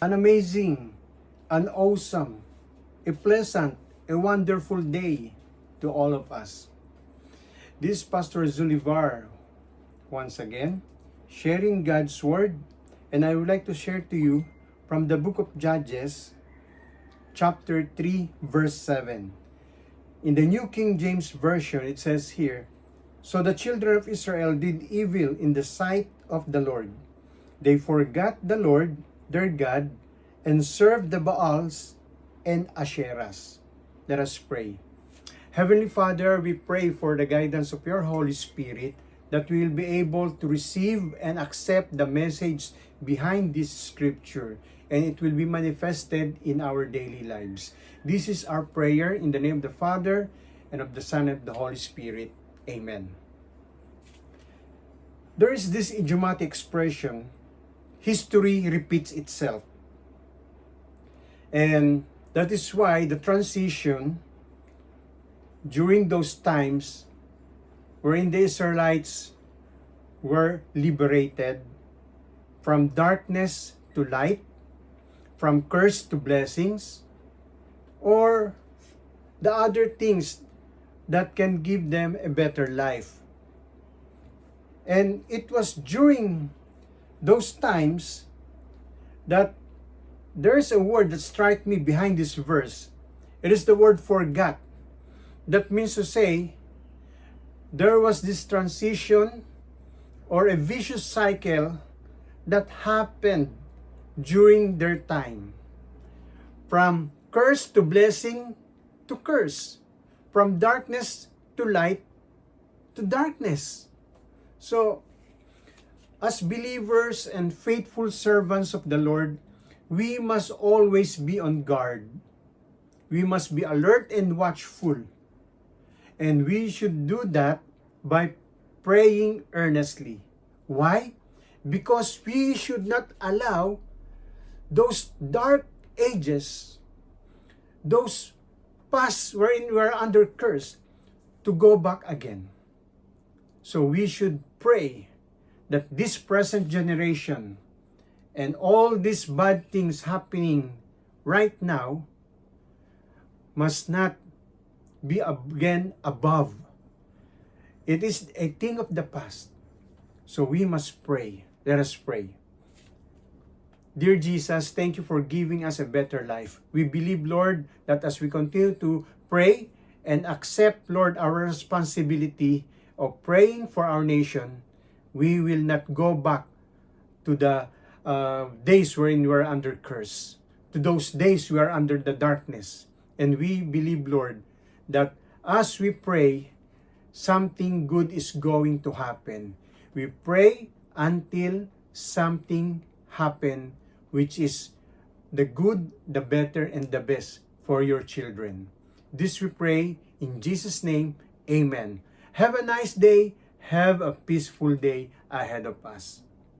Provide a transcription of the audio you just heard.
an amazing, an awesome, a pleasant, a wonderful day to all of us. This is Pastor Zulivar, once again, sharing God's Word, and I would like to share to you from the book of Judges, chapter 3, verse 7. In the New King James Version, it says here, "So the children of Israel did evil in the sight of the Lord. They forgot the Lord, their God, and served the Baals and Asherahs." Let us pray. Heavenly Father, we pray for the guidance of your Holy Spirit that we will be able to receive and accept the message behind this scripture, and it will be manifested in our daily lives. This is our prayer in the name of the Father, and of the Son, and of the Holy Spirit. Amen. There is this idiomatic expression, history repeats itself. And that is why the transition during those times wherein the Israelites were liberated from darkness to light, from curse to blessings, or the other things that can give them a better life. And it was during those times that there is a word that struck me behind this verse. It is the word forgot. That means to say, there was this transition or a vicious cycle that happened during their time. From curse to blessing to curse. From darkness to light to darkness. So, as believers and faithful servants of the Lord, we must always be on guard. We must be alert and watchful. And we should do that by praying earnestly. Why? Because we should not allow those dark ages, those past wherein we are under curse, to go back again. So we should pray that this present generation and all these bad things happening right now must not be again above. It is a thing of the past. So we must pray. Let us pray. Dear Jesus, thank you for giving us a better life. We believe, Lord, that as we continue to pray and accept, Lord, our responsibility of praying for our nation, we will not go back to the days wherein we are under curse, to those days we are under the darkness. And we believe, Lord, that as we pray, something good is going to happen. We pray until something happen, which is the good, the better, and the best for your children. This we pray in Jesus' name. Amen. Have a nice day. Have a peaceful day ahead of us.